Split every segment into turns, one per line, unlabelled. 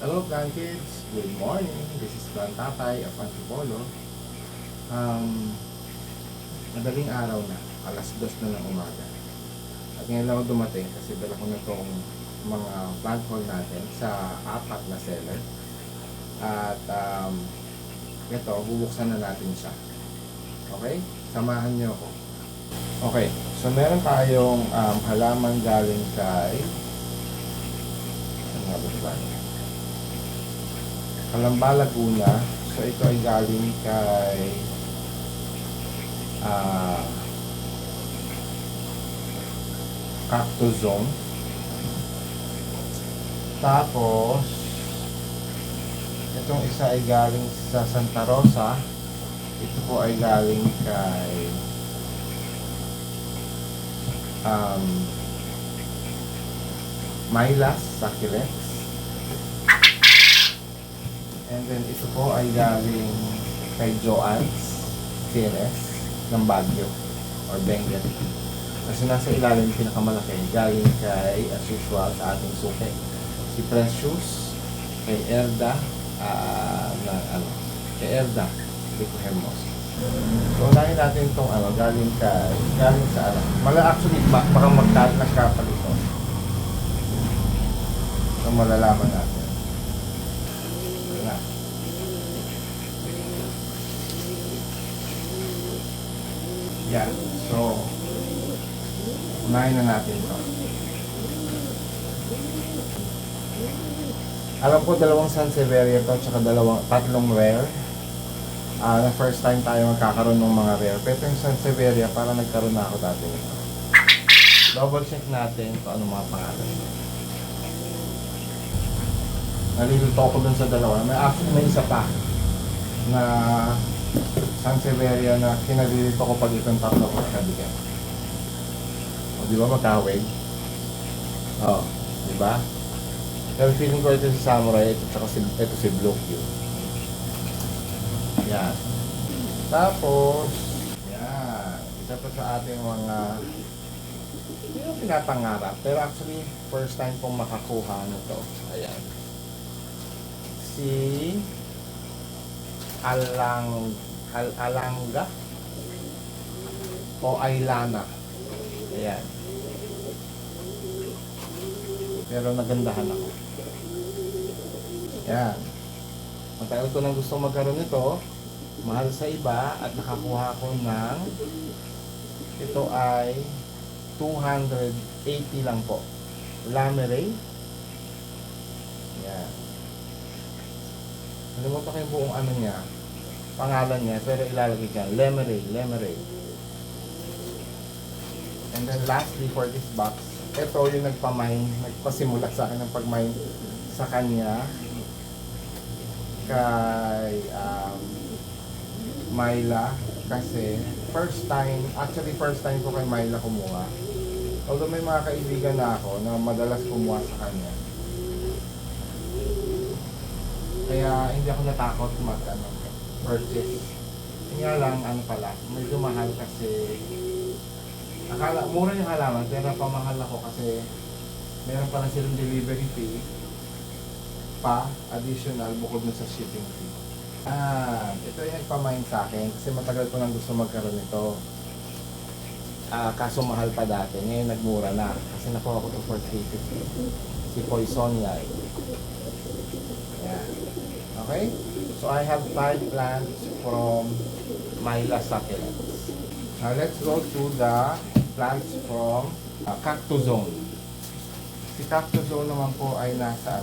Hello Plan Kids, good morning. This is Plan Tatay of Antipolo. Madaling araw na, alas 2 na ng umaga. At ngayon lang ako dumating kasi dala ko na itong mga plant haul natin sa 4 na seller. At ito, bubuksan na natin siya. Okay? Samahan niyo ako. Okay, so meron tayong halaman galing kay ano nga ba ito? Calamba, Laguna. So ito ay galing kay Cactus Zone. Tapos itong isa ay galing sa Santa Rosa. Ito po ay galing kay Mylas Succulents. And then ito po ay galing kay Joanne's CNS ng Baguio or Benguet. Kasi nasa ilalim yung pinakamalaki galing kay, as usual, sa ating suke. Si Precious, kay Erda, kay Erda, Rico Hermos. So unahin natin itong galing sa actually, baka nagkapalit ito. So malalaman natin. Yan. So, unahin na natin ito. Alam ko dalawang Sansevieria to, tsaka tatlong rare. Na first time tayo magkakaroon ng mga rare. Pero yung Sansevieria, parang nagkaroon na ako dati nito. Double check natin kung ano mga pangalan. Nalilito ko dun sa dalawa. May isa pa na Sansevieria na kinalilito ko pag itong tatlo ko nakabigan. O di ba magkawig? O, di ba? Pero feeling ko ito si Samurai, ito si Blue Q. Yan. Tapos, yan. Isa pa sa ating mga hindi yung pinapangarap. Pero actually, first time pong makakuha nito. Ayan. Si Alanga o Ailana. Ayan. Pero nagandahan ako. Ayan. Matagal ko nang gusto magkaroon nito. Mahal sa iba at nakakuha ko ng ito ay 280 lang po. Lameray. Ayan. Alam mo pa kayo buong ano niya, pangalan niya, pero ilalagay ka, Lemeray. And then lastly for this box, ito yung nagpasimula sa akin ng pag-mine sa kanya kay Myla, kasi first time ko kay Myla kumuha. Although may mga kaibigan na ako na madalas kumuha sa kanya. Kaya hindi ako natakot purchase. Kaya lang, medyo mahal kasi mura yung halaman, pero pamahal ako kasi meron pala silang delivery fee pa, additional, bukod na sa shipping fee. Ito yung nagpamine sa akin kasi matagal ko nang gusto magkaroon nito. Kaso mahal pa dati, ngayon nagmura na kasi nakuha ko to for 350. Si Poisonia. Yan. Okay? So I have 5 plants from Mylas Succulents. Now let's go to the plants from Cactus Zone. Si Cactus Zone naman po ay nasa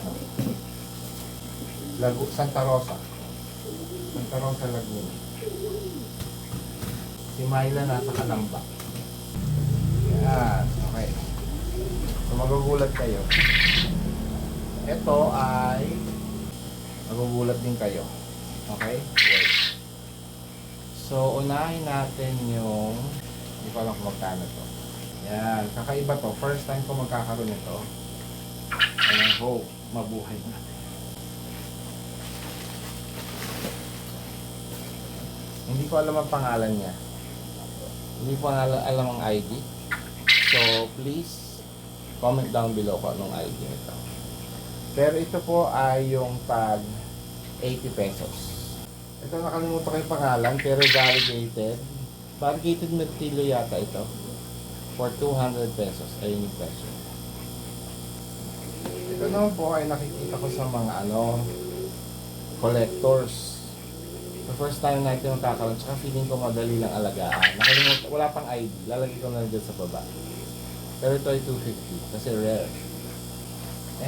Santa Rosa, Laguna. Si Myla nasa Calamba. Yan. Okay. So magugulat kayo. Ito ay magugulat din kayo. Okay? Wait. So, unahin natin yung hindi ko alam kung magkano to. Yan. Kakaiba to. First time ko magkakaroon nito. And I hope mabuhay natin. Hindi ko alam ang pangalan niya. Hindi ko alam ang ID. So, please comment down below kung anong ID nito. Pero ito po ay yung tag 80 pesos. Ito nakalimutan ko yung pangalan pero variegated. Variegated martilyo yata ito. For 200 pesos. Ayun yung presyo. Ito naman po ay nakikita ko sa mga collectors. The first time natin yung kakaroon, tsaka feeling ko madali lang alagaan. Nakalimutan, wala pang ID. Lalagay ko na dyan sa baba. Pero ito ay 250 kasi rare.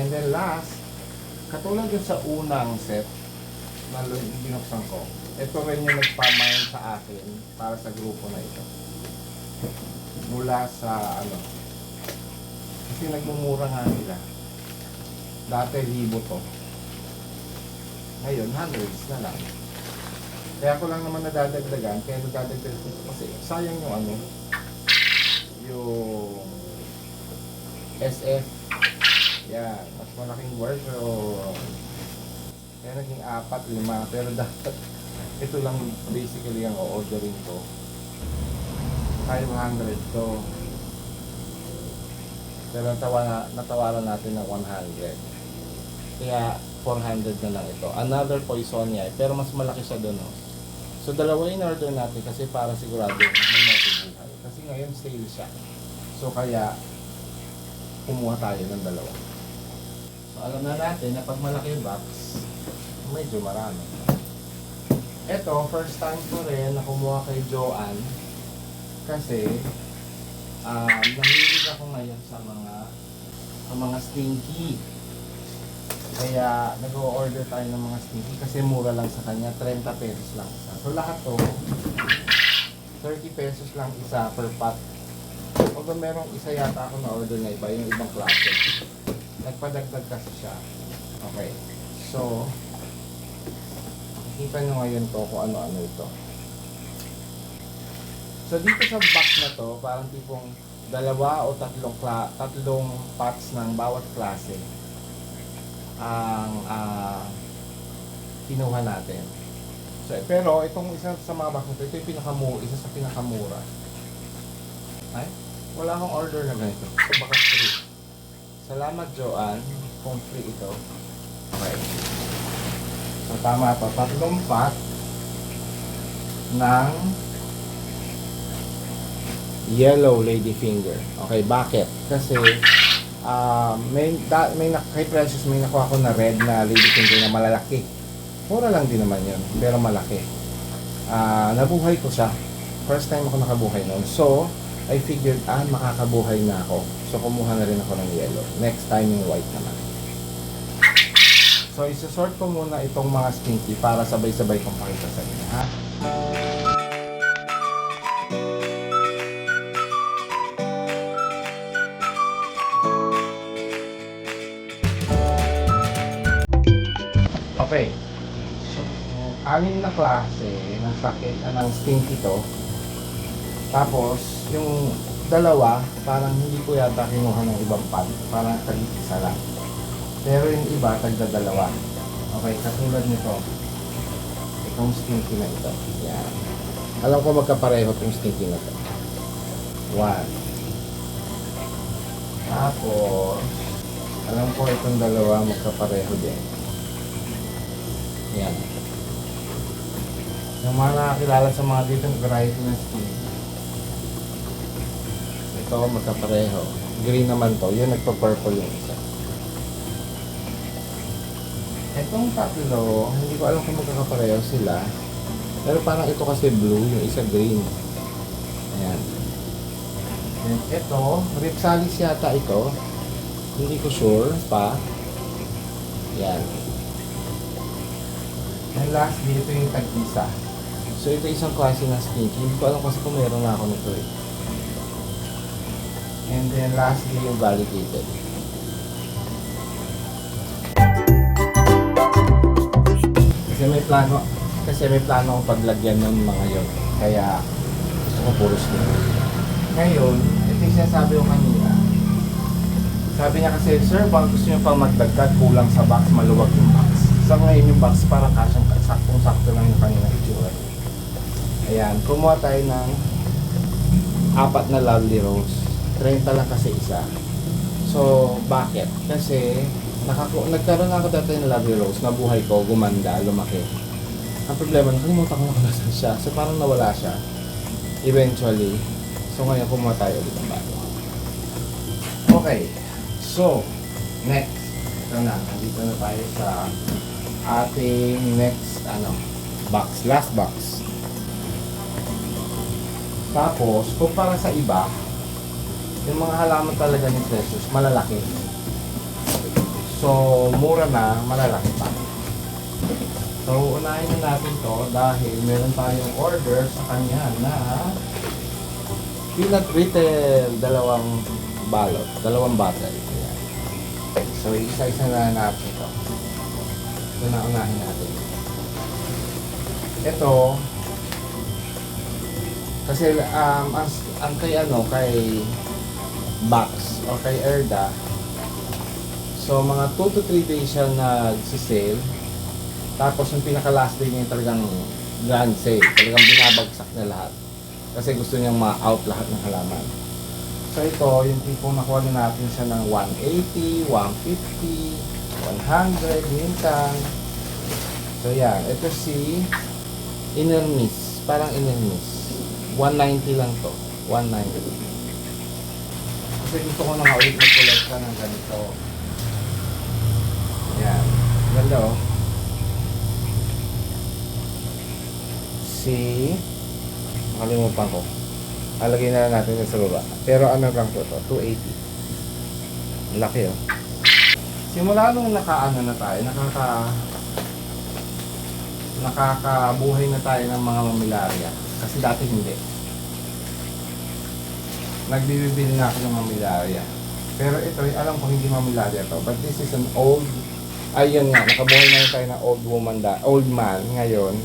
And then last, katulad dun sa unang set na binuksan ko, ito rin yung nagpamain sa akin para sa grupo na ito. Mula sa kasi nagmumura nga nila. Dati libo to. Ngayon, hundreds na lang. Kaya ako lang naman nadadagdagan, kaya nadadagdagan ko kasi sayang yung yung SF. Yan, mas malaking version. Kaya naging 4, 5, pero dapat ito lang basically ang o-ordering ko. 500 to. Pero natawaran natin ng 100. Kaya 400 na lang ito. Another Poisonia, pero mas malaki siya doon. So dalawa in order natin kasi para sigurado may mabubuhay. Kasi ngayon sale siya. So kaya kumuha tayo ng dalawa. So alam na natin na pag malaki yung box, medyo marami. Ito, first time ko rin na kumuha kay Joanne kasi nahilig ako ngayon sa mga stinky. Kaya nag-o-order tayo ng mga stinky kasi mura lang sa kanya, 30 pesos lang isa. So lahat to 30 pesos lang isa per pot. Although merong isa yata ako na order na iba, yung ibang klase. Nagpadagdag kasi siya. Okay. So makikita nyo ngayon to kung ano-ano ito. So dito sa box na to, parang tipong 2 o 3 pots ng bawat klase ang kinuha natin. So, pero itong isa sa mga box nito, ito yung isa sa pinakamura. Ay, wala akong order na ganito. Baka free. Salamat Joanne kung free ito. Okay. So tama to, 3 pot ng yellow ladyfinger. Okay, bakit? Kasi kay Precious may nakuha ko na red na ladyfinger na malalaki. Mura lang din naman yun, pero malaki. Nabuhay ko siya. First time ako nakabuhay noon. So, I figured, makakabuhay na ako. So, kumuha na rin ako ng yellow. Next time yung white naman. So, isasort ko muna itong mga stinky para sabay-sabay kong pakita sa inyo, ha? Okay. So, 6 na klase ng sakit, ng stinky to. Tapos, yung dalawa, parang hindi ko yata kinuha ng ibang pot. Parang tag-isa lang. Pero yung iba, tagda-2. Okay, katulad nito. Itong stinky na ito. Yan. Alam ko magkapareho itong stinky na ito. 1. Tapos, alam ko itong dalawa magkapareho din. Yan. Yung mga nakakilala sa mga different variety ng stinky. Ito, magkapareho. Green naman to. Yun, nagpa-purple yung isa. Itong tatlo, hindi ko alam kung magkakapareho sila. Pero parang ito kasi blue, yung isa green. Ayan. And ito, Ripsalis yata ito. Hindi ko sure pa. Yan. And lastly, ito yung tag-isa. So ito isang klase na stinky. Hindi ko alam kasi kung meron na ako nito eh. And then lastly, yung validated. Kasi may plano akong paglagyan ng mga yon. Kaya gusto ko puro stinky. Ngayon, ito yung sinasabi ko kanina. Sabi niya kasi, sir, bang gusto niyo pang magdagdag, kulang sa box, maluwag yung box. So ngayon yung box parang kasyang saktong-sakto lang yung kanina itsura. Ayan, kumuha tayo ng 4 na lovely rose. 30 lang kasi isa. So, bakit? Kasi Nagkaroon ako dati ng Lovely Rose, nabuhay ko, gumanda, lumaki. Ang problema, nakalimutan ko na kung nasan siya. So parang nawala siya. Eventually. So ngayon kumuha tayo ulit ng bago. Okay. So, next. Ito na. Nandito na tayo sa ating next box. Last box. Tapos, kung para sa iba, yung mga halaman talaga ni Precious, malalaki. So, mura na, malalaki pa. So, unahin na natin to dahil meron tayong order sa kanya na peanut brittle, dalawang bottle. Ayan. So, isa-isa na natin ito. Ito na unahin natin. Ito, kasi ang kay Box o kay Erda, so mga 2 to 3 days siya nagsisale. Tapos yung pinaka last day niya yung talagang grand sale. Talagang binabagsak na lahat. Kasi gusto niyang ma-out lahat ng halaman. So ito, yung tipong nakuha na natin siya ng 180, 150, 100, minsan. So yan, ito si Inner Miss. Parang Inner Miss. 190 lang to. 190. Kasi gusto ko na ulit mag-collect ka ng ganito. Yan. Ganda oh. Nakalimutan ko. Alagay na lang natin sa baba. Pero ano lang to? 280. Laki oh. Simula nung nakaano na tayo, nakakabuhay na tayo ng mga mamilarya. Kasi dati hindi. Nagbibili na ako ng mamilarya. Pero ito, alam ko hindi mamilarya to. But this is an old, ayun nga, nakabuhay na tayo ng old man ngayon.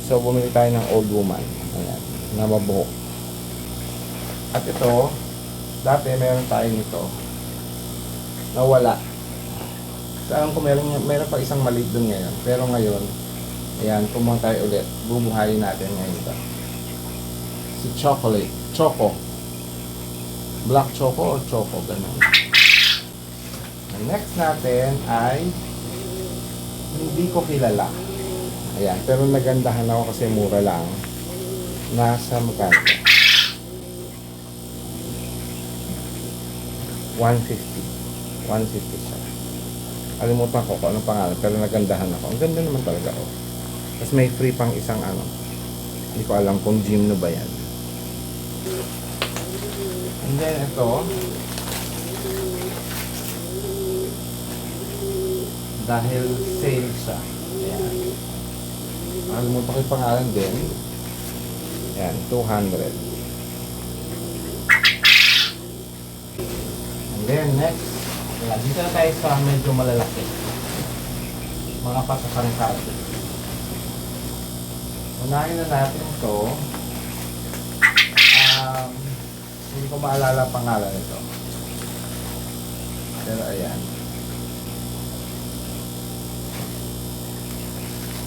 So, bumili tayo ng old woman. Ayan, na mabuhok. At ito, dati meron tayo nito. Nawala. So, alam ko meron pa isang maliit dun ngayon. Pero ngayon, ayan, kumuha tayo ulit. Bubuhayin natin ngayon ito. Si Choco. Black Choco or Choco, ganun. Ang next natin ay hindi ko kilala. Ayan, pero nagandahan ako kasi mura lang. Nasa magkano? 150. 150 siya. Alimutan ko kung anong pangalan, pero nagandahan ako. Ang ganda naman talaga oh. Tapos may free pang isang hindi ko alam kung Gymno ba yan. And then ito, dahil sale siya. Ayan. Nakalimutan ko yung pangalan din. Ayan, 200. And then next, ayan, dito na tayo sa medyo malalaki. Mga pasakarikado. Unahin na natin ito. Hindi ko maalala ang pangalan nito. Pero ayan.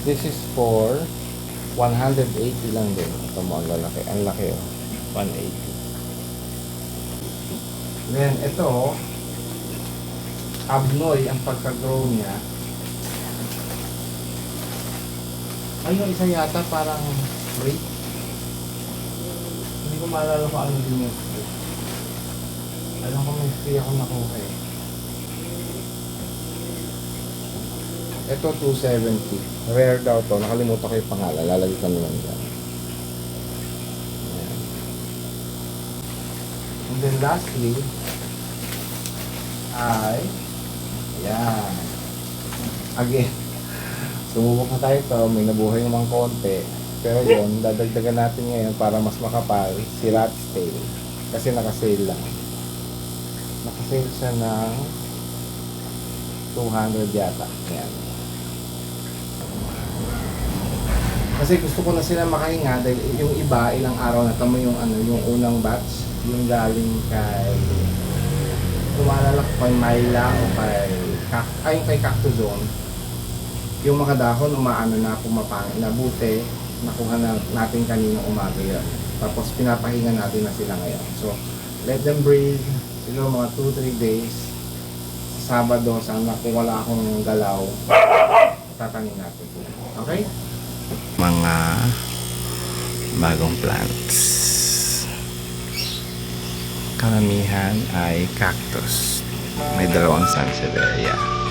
This is for 180 lang din. Ito mo ang lalaki. Ang laki oh. 180. Then ito, Abnoy ang pagka-grow niya. Ay, yung isa yata parang free. Hindi ko maalala kung ano din yung free. Alam ko may free ako nakuha eh. Ito 270. Rare daw to. Nakalimutan ko yung pangalan. Lalagay ko naman dyan. Ayan. And then lastly ay ayan. Again. Sumubok na tayo ito. May nabuhay naman konti. Pero yun, dadagdagan natin ngayon para mas makapal si Rat's Tail. Kasi naka-sale lang. Naka-sale siya ng 200 yata. Ayan. Kasi gusto ko na sila makahinga dahil yung iba, ilang araw na tamo yung yung unang batch, yung galing kay tumalala ko kay Myla o kay Cactus Zone. Yung mga dahon umaano na, pumapangit na, buti nakuha na natin kanina umaga yun. Tapos pinapahinga natin na sila ngayon. So let them breathe siguro mga 2-3 days. Sabado, sana kung wala akong galaw, tatanim natin po. Okay?
Mga bagong plants. Karamihan ay cactus. May dalawang sansevieria.